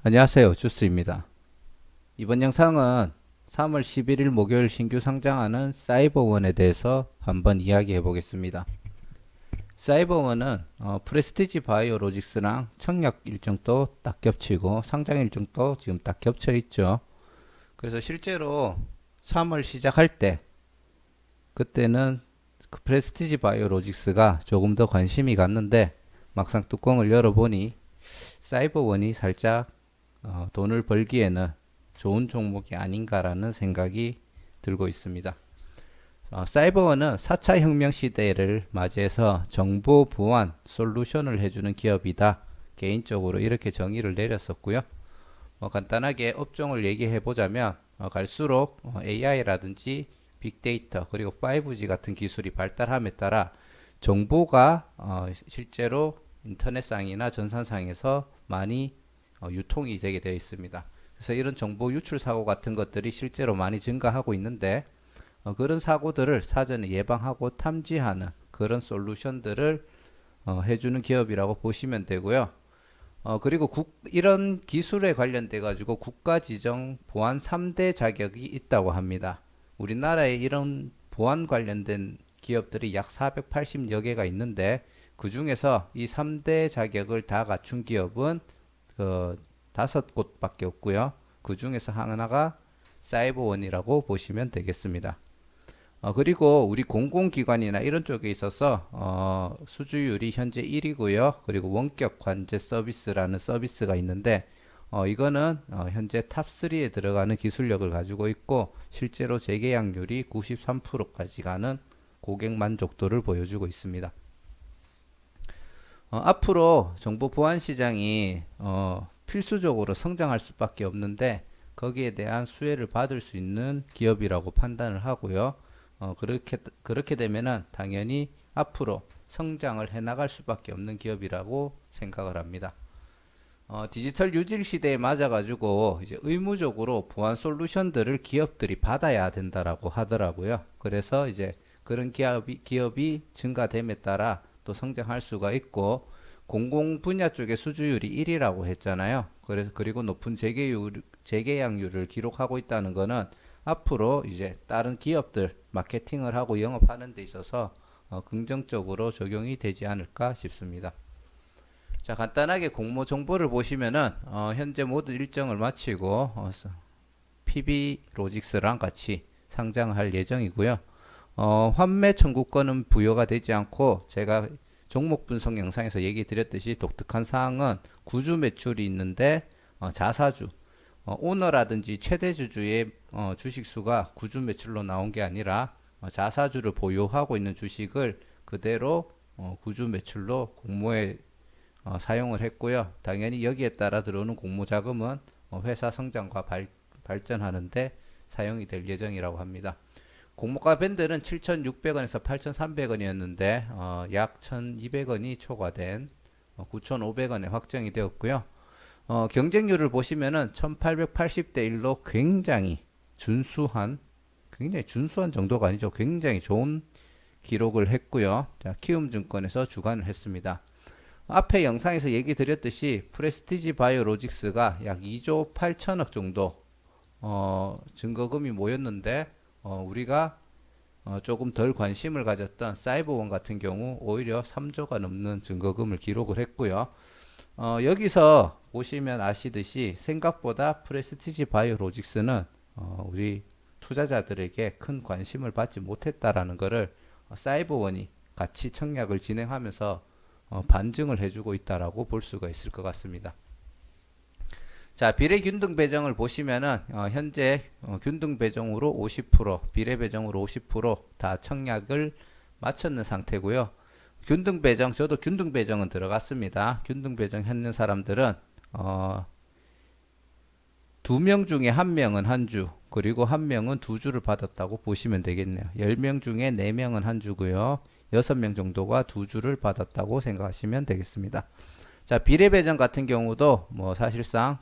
안녕하세요. 주스입니다. 이번 영상은 3월 11일 목요일 신규 상장하는 사이버원에 대해서 한번 이야기해 보겠습니다. 사이버원은 프레스티지 바이오로직스랑 청약 일정도 딱 겹치고 상장 일정도 지금 딱 겹쳐 있죠. 그래서 실제로 3월 시작할 때 그때는 그 프레스티지 바이오로직스가 조금 더 관심이 갔는데 막상 뚜껑을 열어보니 사이버원이 살짝 돈을 벌기에는 좋은 종목이 아닌가라는 생각이 들고 있습니다. 사이버원은 4차 혁명 시대를 맞이해서 정보 보안 솔루션을 해주는 기업이다. 개인적으로 이렇게 정의를 내렸었고요. 간단하게 업종을 얘기해 보자면 갈수록 AI라든지 빅데이터 그리고 5G 같은 기술이 발달함에 따라 정보가 실제로 인터넷상이나 전산상에서 많이 유통이 되게 되어 있습니다. 그래서 이런 정보 유출 사고 같은 것들이 실제로 많이 증가하고 있는데 그런 사고들을 사전에 예방하고 탐지하는 그런 솔루션들을 해주는 기업이라고 보시면 되고요. 그리고 이런 기술에 관련돼 가지고 국가 지정 보안 3대 자격이 있다고 합니다. 우리나라에 이런 보안 관련된 기업들이 약 480여 개가 있는데 그 중에서 이 3대 자격을 다 갖춘 기업은 그 5곳밖에 없고요. 그 중에서 하나가 사이버원이라고 보시면 되겠습니다. 그리고 우리 공공기관이나 이런 쪽에 있어서 수주율이 현재 1위고요. 그리고 원격 관제 서비스라는 서비스가 있는데 이거는 현재 탑3에 들어가는 기술력을 가지고 있고 실제로 재계약률이 93%까지 가는 고객 만족도를 보여주고 있습니다. 앞으로 정보 보안 시장이 필수적으로 성장할 수밖에 없는데 거기에 대한 수혜를 받을 수 있는 기업이라고 판단을 하고요. 그렇게 되면은 당연히 앞으로 성장을 해 나갈 수밖에 없는 기업이라고 생각을 합니다. 디지털 유질 시대에 맞아가지고 이제 의무적으로 보안 솔루션들을 기업들이 받아야 된다라고 하더라고요. 그래서 이제 그런 기업이 증가됨에 따라 또 성장할 수가 있고 공공 분야 쪽의 수주율이 1위라고 했잖아요. 그래서 그리고 높은 재계약률을 기록하고 있다는 것은 앞으로 이제 다른 기업들 마케팅을 하고 영업하는 데 있어서 긍정적으로 적용이 되지 않을까 싶습니다. 자, 간단하게 공모 정보를 보시면은 현재 모든 일정을 마치고 PB 로직스랑 같이 상장할 예정이고요. 환매 청구권은 부여가 되지 않고 제가 종목 분석 영상에서 얘기 드렸듯이 독특한 사항은 구주 매출이 있는데 자사주 오너라든지 최대주주의 주식수가 구주 매출로 나온 게 아니라 자사주를 보유하고 있는 주식을 그대로 구주 매출로 공모에 사용을 했고요. 당연히 여기에 따라 들어오는 공모 자금은 회사 성장과 발전하는데 사용이 될 예정이라고 합니다. 공모가 밴드는 7,600원에서 8,300원이었는데 약 1,200원이 초과된 9,500원에 확정이 되었고요. 경쟁률을 보시면은 1880대 1로 굉장히 준수한 정도가 아니죠. 굉장히 좋은 기록을 했고요. 자, 키움증권에서 주관을 했습니다. 앞에 영상에서 얘기 드렸듯이 프레스티지 바이오로직스가 약 2조 8천억 정도 증거금이 모였는데 우리가 조금 덜 관심을 가졌던 사이버원 같은 경우 오히려 3조가 넘는 증거금을 기록을 했고요. 여기서 보시면 아시듯이 생각보다 프레스티지 바이오로직스는 우리 투자자들에게 큰 관심을 받지 못했다라는 것을 사이버원이 같이 청약을 진행하면서 반증을 해주고 있다라고 볼 수가 있을 것 같습니다. 자, 비례 균등 배정을 보시면은 현재 균등 배정으로 50%, 비례 배정으로 50%다 청약을 마쳤는 상태고요. 균등 배정, 저도 균등 배정은 들어갔습니다. 균등 배정 했는 사람들은 2명 중에 1명은 한 주, 그리고 1명은 2주를 받았다고 보시면 되겠네요. 10명 중에 4명은 한 주고요. 6명 정도가 2주를 받았다고 생각하시면 되겠습니다. 자, 비례 배정 같은 경우도 뭐 사실상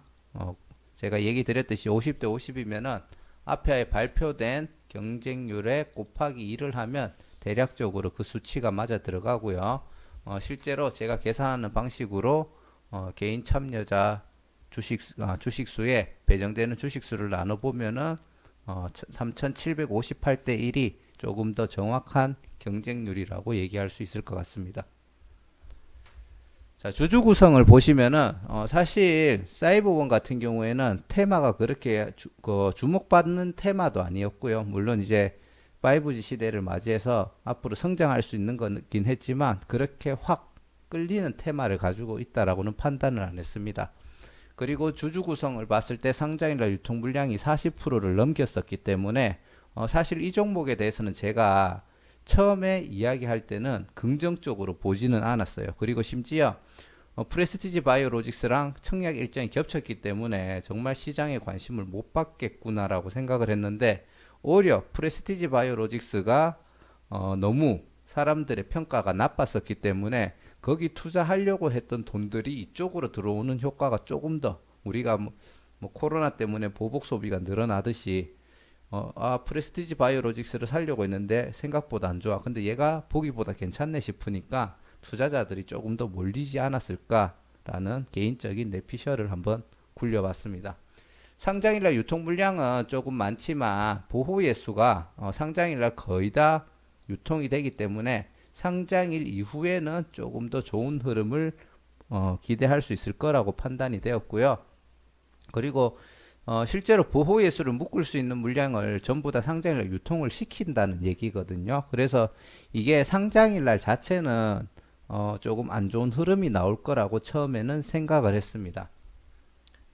제가 얘기 드렸듯이 50대 50이면은 앞에 발표된 경쟁률에 곱하기 2를 하면 대략적으로 그 수치가 맞아 들어가고요. 실제로 제가 계산하는 방식으로 개인 참여자 주식수에 배정되는 주식수를 나눠보면은 3,758대 1이 조금 더 정확한 경쟁률이라고 얘기할 수 있을 것 같습니다. 자, 주주 구성을 보시면은 사실 사이버원 같은 경우에는 테마가 그렇게 주목받는 테마도 아니었고요. 물론 이제 5G 시대를 맞이해서 앞으로 성장할 수 있는 거긴 했지만 그렇게 확 끌리는 테마를 가지고 있다라고는 판단을 안 했습니다. 그리고 주주 구성을 봤을 때 상장일날 유통 물량이 40%를 넘겼었기 때문에 사실 이 종목에 대해서는 제가 처음에 이야기할 때는 긍정적으로 보지는 않았어요. 그리고 심지어 프레스티지 바이오로직스랑 청약 일정이 겹쳤기 때문에 정말 시장에 관심을 못 받겠구나라고 생각을 했는데 오히려 프레스티지 바이오로직스가 너무 사람들의 평가가 나빴었기 때문에 거기 투자하려고 했던 돈들이 이쪽으로 들어오는 효과가 조금 더 우리가 뭐 코로나 때문에 보복 소비가 늘어나듯이 프레스티지 바이오로직스를 살려고 했는데 생각보다 안 좋아. 근데 얘가 보기보다 괜찮네 싶으니까 투자자들이 조금 더 몰리지 않았을까라는 개인적인 뇌피셜을 한번 굴려봤습니다. 상장일날 유통 물량은 조금 많지만 보호 예수가 상장일날 거의 다 유통이 되기 때문에 상장일 이후에는 조금 더 좋은 흐름을 기대할 수 있을 거라고 판단이 되었고요. 그리고 실제로 보호 예수를 묶을 수 있는 물량을 전부 다 상장일날 유통을 시킨다는 얘기거든요. 그래서 이게 상장일날 자체는 조금 안 좋은 흐름이 나올 거라고 처음에는 생각을 했습니다.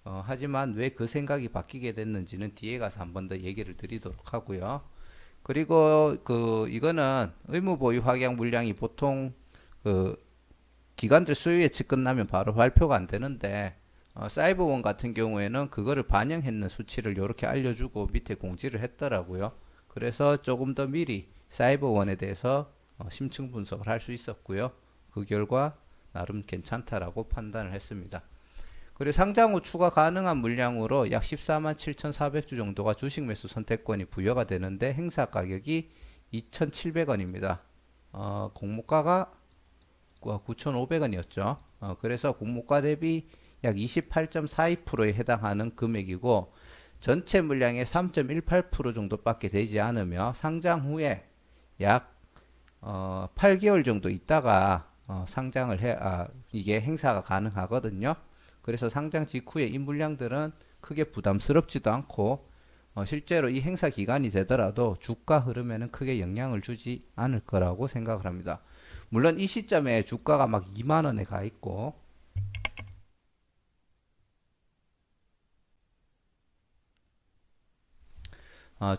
하지만 왜 그 생각이 바뀌게 됐는지는 뒤에 가서 한 번 더 얘기를 드리도록 하고요. 그리고 이거는 의무 보유 확약 물량이 보통 기관들 수요 예측 끝나면 바로 발표가 안 되는데 사이버원 같은 경우에는 그거를 반영했는 수치를 이렇게 알려주고 밑에 공지를 했더라고요. 그래서 조금 더 미리 사이버원에 대해서 심층 분석을 할 수 있었고요. 그 결과 나름 괜찮다라고 판단을 했습니다. 그리고 상장 후 추가 가능한 물량으로 약 14만 7,400주 정도가 주식 매수 선택권이 부여가 되는데 행사 가격이 2,700원입니다. 공모가가 9,500원이었죠. 그래서 공모가 대비 약 28.42%에 해당하는 금액이고 전체 물량의 3.18% 정도밖에 되지 않으며 상장 후에 약 8개월 정도 있다가 상장을 이게 행사가 가능하거든요. 그래서 상장 직후에 이 물량들은 크게 부담스럽지도 않고 실제로 이 행사 기간이 되더라도 주가 흐름에는 크게 영향을 주지 않을 거라고 생각을 합니다. 물론 이 시점에 주가가 막 2만 원에 가 있고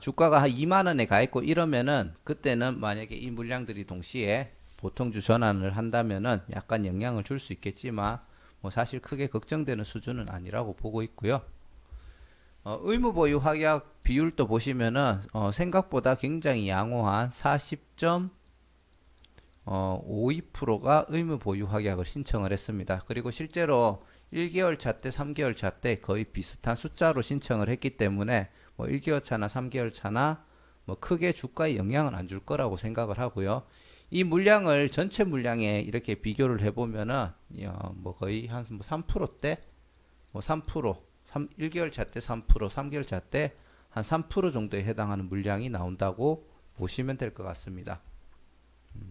주가가 한 2만 원에 가 있고 이러면은 그때는 만약에 이 물량들이 동시에 보통주 전환을 한다면은 약간 영향을 줄 수 있겠지만 뭐 사실 크게 걱정되는 수준은 아니라고 보고 있고요. 의무 보유 확약 비율도 보시면은 생각보다 굉장히 양호한 40.52%가 의무 보유 확약을 신청을 했습니다. 그리고 실제로 1개월 차 때, 3개월 차 때 거의 비슷한 숫자로 신청을 했기 때문에 뭐 1개월 차나 3개월 차나 뭐 크게 주가에 영향은 안 줄 거라고 생각을 하고요. 이 물량을 전체 물량에 이렇게 비교를 해보면은 뭐 거의 한 3%대, 뭐 3%, 1개월 차 때 3%, 3개월 차 때 한 3% 정도에 해당하는 물량이 나온다고 보시면 될 것 같습니다.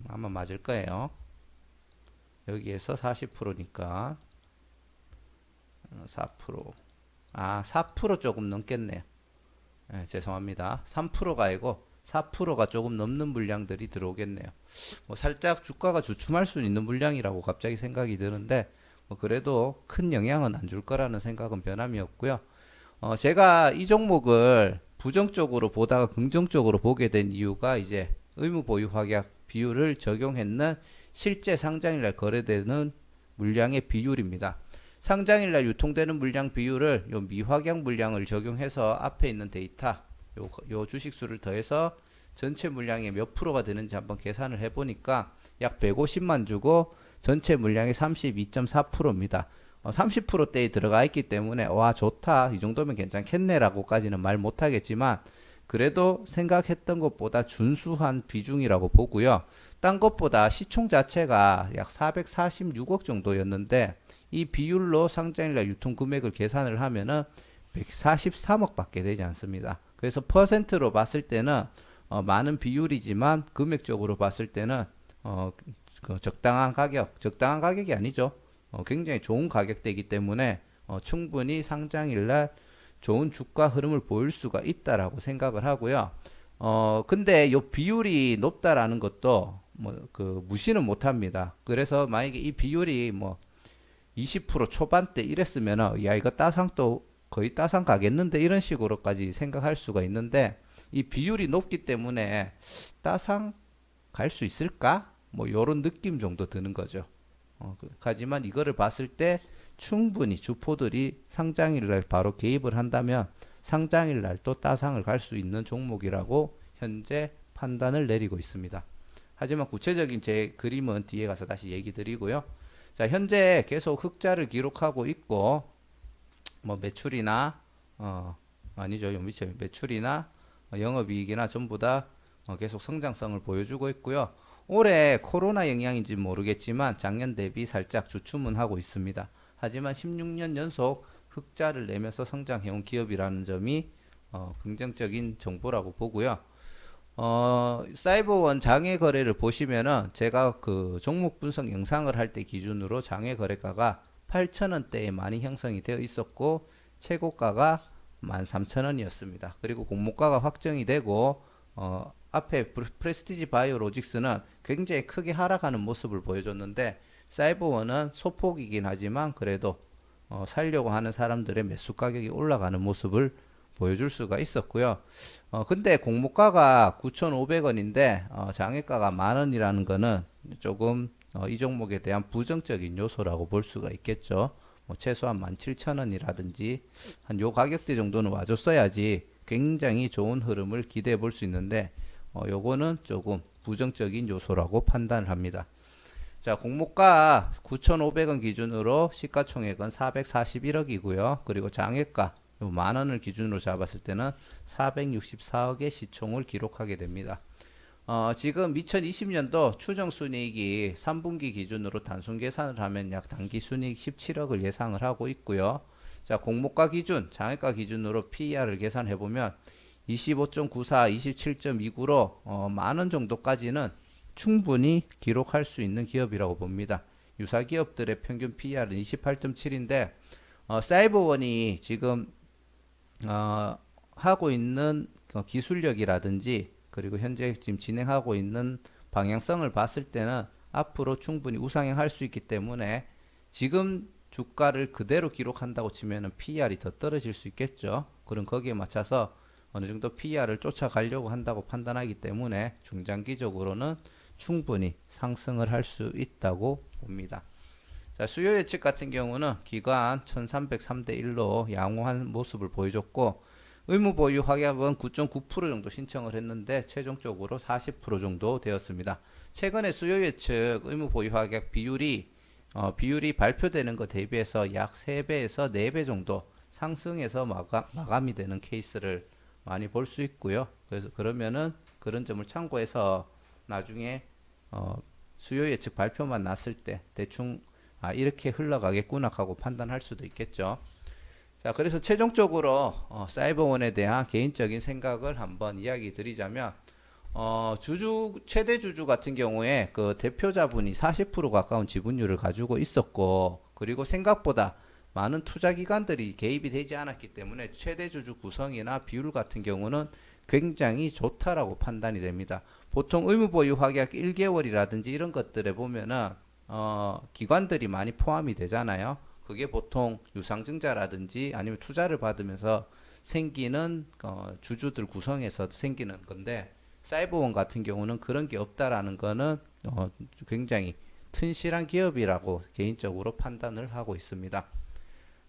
아마 맞을 거예요. 여기에서 40%니까 4%, 4% 조금 넘겠네요. 네, 죄송합니다. 3%가 아니고 4%가 조금 넘는 물량들이 들어오겠네요. 뭐 살짝 주가가 주춤할 수 있는 물량이라고 갑자기 생각이 드는데 뭐 그래도 큰 영향은 안 줄 거라는 생각은 변함이 없고요. 제가 이 종목을 부정적으로 보다가 긍정적으로 보게 된 이유가 이제 의무 보유 확약 비율을 적용했는 실제 상장일날 거래되는 물량의 비율입니다. 상장일날 유통되는 물량 비율을 요 미확약 물량을 적용해서 앞에 있는 데이터 요 주식수를 더해서 전체 물량의 몇 프로가 되는지 한번 계산을 해보니까 약 150만 주고 전체 물량의 32.4%입니다. 30%대에 들어가 있기 때문에 와 좋다 이 정도면 괜찮겠네 라고까지는 말 못하겠지만 그래도 생각했던 것보다 준수한 비중이라고 보고요. 딴 것보다 시총 자체가 약 446억 정도였는데 이 비율로 상장일날 유통 금액을 계산을 하면은 143억 밖에 되지 않습니다. 그래서 퍼센트로 봤을 때는 많은 비율이지만 금액적으로 봤을 때는 그 적당한 가격, 적당한 가격이 아니죠. 굉장히 좋은 가격대이기 때문에 충분히 상장일날 좋은 주가 흐름을 보일 수가 있다라고 생각을 하고요. 근데 요 비율이 높다라는 것도 뭐 그 무시는 못 합니다. 그래서 만약에 이 비율이 뭐 20% 초반대 이랬으면은 야 이거 따상 또 거의 따상 가겠는데 이런 식으로까지 생각할 수가 있는데 이 비율이 높기 때문에 따상 갈 수 있을까? 뭐 요런 느낌 정도 드는 거죠. 하지만 이거를 봤을 때 충분히 주포들이 상장일날 바로 개입을 한다면 상장일날 또 따상을 갈 수 있는 종목이라고 현재 판단을 내리고 있습니다. 하지만 구체적인 제 그림은 뒤에 가서 다시 얘기 드리고요. 자, 현재 계속 흑자를 기록하고 있고 뭐 매출이나 아니죠. 밑에 매출이나 영업이익이나 전부 다 계속 성장성을 보여주고 있고요. 올해 코로나 영향인지 모르겠지만 작년 대비 살짝 주춤은 하고 있습니다. 하지만 16년 연속 흑자를 내면서 성장해온 기업이라는 점이 긍정적인 정보라고 보고요. 사이버원 장외 거래를 보시면은 제가 그 종목 분석 영상을 할 때 기준으로 장외 거래가가 8,000원대에 많이 형성이 되어 있었고 최고가가 13,000원이었습니다. 그리고 공모가가 확정이 되고 앞에 프레스티지 바이오로직스는 굉장히 크게 하락하는 모습을 보여줬는데 사이버원은 소폭이긴 하지만 그래도 살려고 하는 사람들의 매수 가격이 올라가는 모습을 보여줄 수가 있었고요. 근데 공모가가 9,500원인데 장외가가 만원이라는 거는 조금 이 종목에 대한 부정적인 요소라고 볼 수가 있겠죠. 뭐 최소한 17,000원이라든지 한 요 가격대 정도는 와줬어야지 굉장히 좋은 흐름을 기대해 볼 수 있는데 요거는 조금 부정적인 요소라고 판단을 합니다. 자, 공모가 9,500원 기준으로 시가총액은 441억이고요. 그리고 장외가 만원을 기준으로 잡았을 때는 464억의 시총을 기록하게 됩니다. 지금 2020년도 추정순이익이 3분기 기준으로 단순 계산을 하면 약 당기순이익 17억을 예상을 하고 있고요. 자, 공모가 기준, 장외가 기준으로 PER을 계산해보면 25.94, 27.29로 만원 정도까지는 충분히 기록할 수 있는 기업이라고 봅니다. 유사 기업들의 평균 PER은 28.7인데 사이버원이 지금 하고 있는 기술력이라든지 그리고 현재 지금 진행하고 있는 방향성을 봤을 때는 앞으로 충분히 우상향할 수 있기 때문에 지금 주가를 그대로 기록한다고 치면은 PER이 더 떨어질 수 있겠죠. 그럼 거기에 맞춰서 어느 정도 PER을 쫓아가려고 한다고 판단하기 때문에 중장기적으로는 충분히 상승을 할 수 있다고 봅니다. 자, 수요 예측 같은 경우는 기관 1303대 1로 양호한 모습을 보여줬고 의무 보유 확약은 9.9% 정도 신청을 했는데 최종적으로 40% 정도 되었습니다. 최근에 수요 예측 의무 보유 확약 비율이 발표되는 것 대비해서 약 3배에서 4배 정도 상승해서 마감이 되는 케이스를 많이 볼 수 있고요. 그래서 그러면은 그런 점을 참고해서 나중에 수요 예측 발표만 났을 때 대충 이렇게 흘러가겠구나 하고 판단할 수도 있겠죠. 자, 그래서 최종적으로 사이버원에 대한 개인적인 생각을 한번 이야기 드리자면 최대 주주 같은 경우에 그 대표자분이 40% 가까운 지분율을 가지고 있었고 그리고 생각보다 많은 투자 기관들이 개입이 되지 않았기 때문에 최대 주주 구성이나 비율 같은 경우는 굉장히 좋다라고 판단이 됩니다. 보통 의무 보유 확약 1개월이라든지 이런 것들에 보면은 기관들이 많이 포함이 되잖아요. 그게 보통 유상증자라든지 아니면 투자를 받으면서 생기는 주주들 구성에서 생기는 건데 사이버원 같은 경우는 그런 게 없다라는 거는 굉장히 튼실한 기업이라고 개인적으로 판단을 하고 있습니다.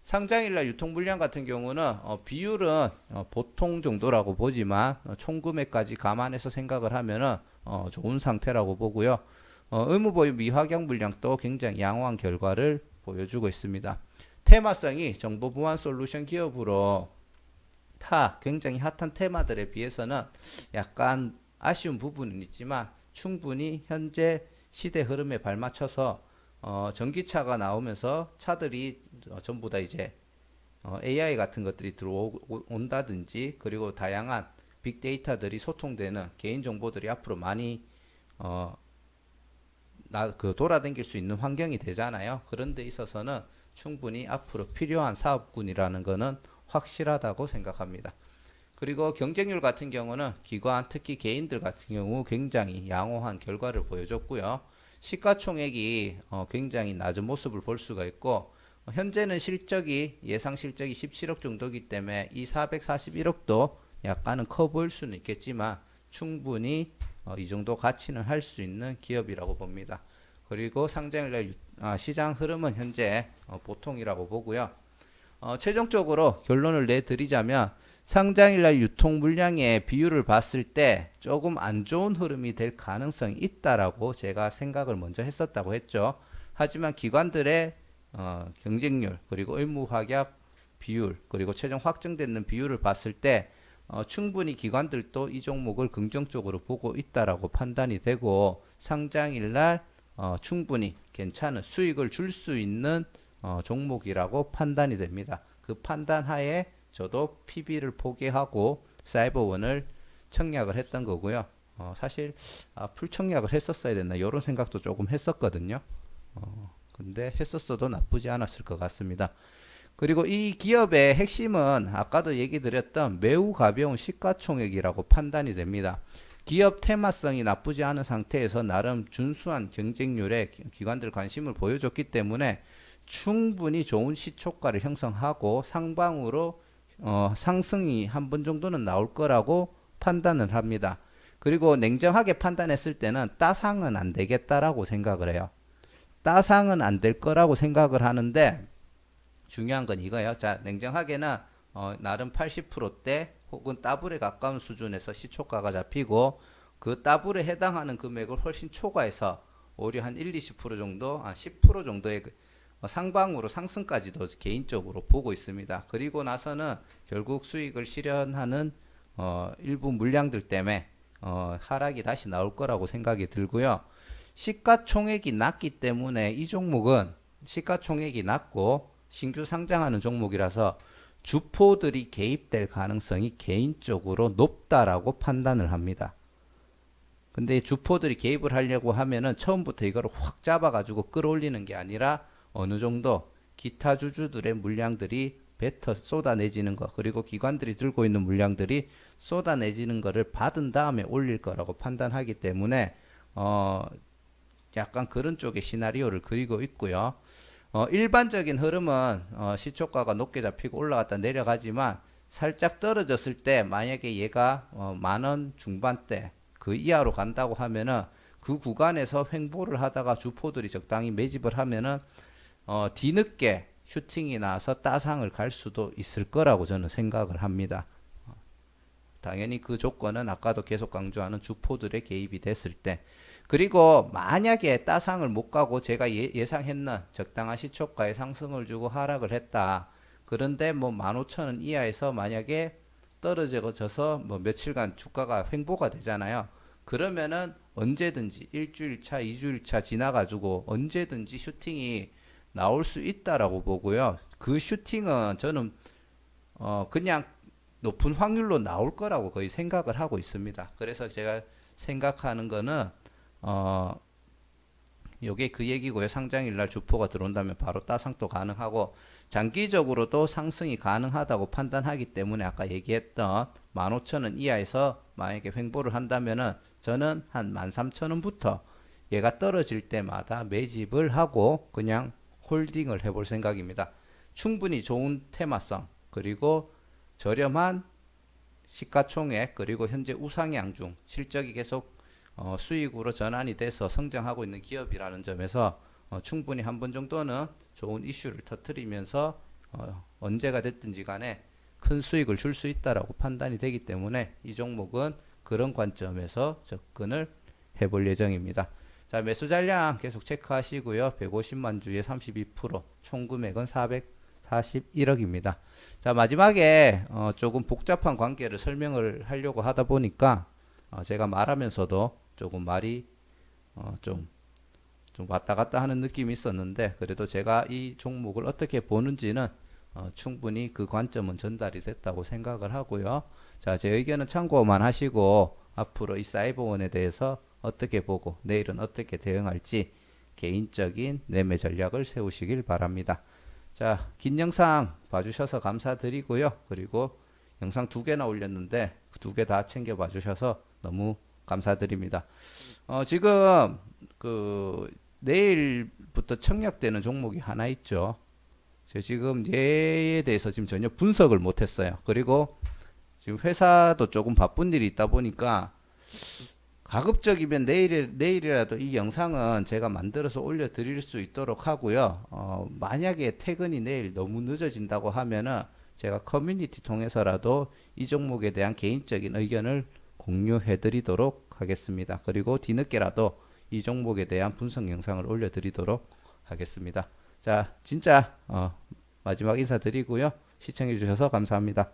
상장일날 유통 물량 같은 경우는 비율은 보통 정도라고 보지만 총금액까지 감안해서 생각을 하면은 좋은 상태라고 보고요. 의무보유 미확약 물량도 굉장히 양호한 결과를 보여주고 있습니다. 테마성이 정보 보안 솔루션 기업으로 굉장히 핫한 테마들에 비해서는 약간 아쉬운 부분은 있지만 충분히 현재 시대 흐름에 발맞춰서 전기차가 나오면서 차들이 전부 다 이제 AI 같은 것들이 들어온다든지 그리고 다양한 빅데이터들이 소통되는 개인 정보들이 앞으로 많이 어, 돌아다닐 수 있는 환경이 되잖아요. 그런 데 있어서는 충분히 앞으로 필요한 사업군이라는 것은 확실하다고 생각합니다. 그리고 경쟁률 같은 경우는 기관, 특히 개인들 같은 경우 굉장히 양호한 결과를 보여줬고요. 시가총액이 굉장히 낮은 모습을 볼 수가 있고 현재는 실적이 예상 실적이 17억 정도이기 때문에 이 441억도 약간은 커 보일 수는 있겠지만 충분히 이 정도 가치는 할 수 있는 기업이라고 봅니다. 그리고 상장일날 시장 흐름은 현재 보통이라고 보고요. 최종적으로 결론을 내드리자면 상장일날 유통 물량의 비율을 봤을 때 조금 안 좋은 흐름이 될 가능성이 있다라고 제가 생각을 먼저 했었다고 했죠. 하지만 기관들의 경쟁률 그리고 의무 확약 비율 그리고 최종 확정되는 비율을 봤을 때 충분히 기관들도 이 종목을 긍정적으로 보고 있다라고 판단이 되고 상장일날 충분히 괜찮은 수익을 줄 수 있는 종목이라고 판단이 됩니다. 그 판단 하에 저도 PB를 포기하고 사이버원을 청약을 했던 거고요. 사실 풀청약을 했었어야 됐나 이런 생각도 조금 했었거든요. 근데 했었어도 나쁘지 않았을 것 같습니다. 그리고 이 기업의 핵심은 아까도 얘기 드렸던 매우 가벼운 시가총액이라고 판단이 됩니다. 기업 테마성이 나쁘지 않은 상태에서 나름 준수한 경쟁률에 기관들 관심을 보여줬기 때문에 충분히 좋은 시초가를 형성하고 상방으로 상승이 한 번 정도는 나올 거라고 판단을 합니다. 그리고 냉정하게 판단했을 때는 따상은 안 되겠다라고 생각을 해요. 따상은 안 될 거라고 생각을 하는데 중요한 건 이거예요. 자, 냉정하게는 나름 80%대 혹은 더블에 가까운 수준에서 시초가가 잡히고 그 더블에 해당하는 금액을 훨씬 초과해서 오히려 한 1, 20% 정도, 10% 정도의 상방으로 상승까지도 개인적으로 보고 있습니다. 그리고 나서는 결국 수익을 실현하는 일부 물량들 때문에 하락이 다시 나올 거라고 생각이 들고요. 시가총액이 낮기 때문에 이 종목은 시가총액이 낮고 신규 상장하는 종목이라서 주포들이 개입될 가능성이 개인적으로 높다라고 판단을 합니다. 근데 주포들이 개입을 하려고 하면은 처음부터 이거를 확 잡아가지고 끌어올리는 게 아니라 어느 정도 기타 주주들의 물량들이 뱉어 쏟아내지는 것 그리고 기관들이 들고 있는 물량들이 쏟아내지는 것을 받은 다음에 올릴 거라고 판단하기 때문에 약간 그런 쪽의 시나리오를 그리고 있고요. 일반적인 흐름은 시초가가 높게 잡히고 올라갔다 내려가지만 살짝 떨어졌을 때 만약에 얘가 만원 중반대 그 이하로 간다고 하면은 그 구간에서 횡보를 하다가 주포들이 적당히 매집을 하면은 뒤늦게 슈팅이 나서 따상을 갈 수도 있을 거라고 저는 생각을 합니다. 당연히 그 조건은 아까도 계속 강조하는 주포들의 개입이 됐을 때 그리고 만약에 따상을 못 가고 제가 예상했는 적당한 시초가에 상승을 주고 하락을 했다. 그런데 뭐 15,000원 이하에서 만약에 떨어져서 뭐 며칠간 주가가 횡보가 되잖아요. 그러면은 언제든지 일주일 차, 2주일 차 지나가지고 언제든지 슈팅이 나올 수 있다라고 보고요. 그 슈팅은 저는 그냥 높은 확률로 나올 거라고 거의 생각을 하고 있습니다. 그래서 제가 생각하는 거는 요게 그 얘기고요. 상장일날 주포가 들어온다면 바로 따상도 가능하고 장기적으로도 상승이 가능하다고 판단하기 때문에 아까 얘기했던 15,000원 이하에서 만약에 횡보를 한다면은 저는 한 13,000원부터 얘가 떨어질 때마다 매집을 하고 그냥 홀딩을 해볼 생각입니다. 충분히 좋은 테마성 그리고 저렴한 시가총액 그리고 현재 우상향 중 실적이 계속 수익으로 전환이 돼서 성장하고 있는 기업이라는 점에서 충분히 한 번 정도는 좋은 이슈를 터뜨리면서 언제가 됐든지 간에 큰 수익을 줄 수 있다라고 판단이 되기 때문에 이 종목은 그런 관점에서 접근을 해볼 예정입니다. 자, 매수 잔량 계속 체크하시고요. 150만 주에 32%, 총 금액은 441억입니다. 자, 마지막에 조금 복잡한 관계를 설명을 하려고 하다 보니까 제가 말하면서도 조금 말이 좀 좀 왔다 갔다 하는 느낌이 있었는데 그래도 제가 이 종목을 어떻게 보는지는 충분히 그 관점은 전달이 됐다고 생각을 하고요. 자, 제 의견은 참고만 하시고 앞으로 이 사이버원에 대해서 어떻게 보고 내일은 어떻게 대응할지 개인적인 매매 전략을 세우시길 바랍니다. 자, 긴 영상 봐주셔서 감사드리고요. 그리고 영상 두 개나 올렸는데 두 개 다 챙겨 봐주셔서 너무 감사드립니다. 지금 그 내일부터 청약되는 종목이 하나 있죠. 제가 지금 얘에 대해서 지금 전혀 분석을 못했어요. 그리고 지금 회사도 조금 바쁜 일이 있다 보니까 가급적이면 내일이라도 이 영상은 제가 만들어서 올려드릴 수 있도록 하고요. 만약에 퇴근이 내일 너무 늦어진다고 하면은 제가 커뮤니티 통해서라도 이 종목에 대한 개인적인 의견을 공유해드리도록 하겠습니다. 그리고 뒤늦게라도 이 종목에 대한 분석 영상을 올려드리도록 하겠습니다. 자, 진짜 마지막 인사드리고요. 시청해주셔서 감사합니다.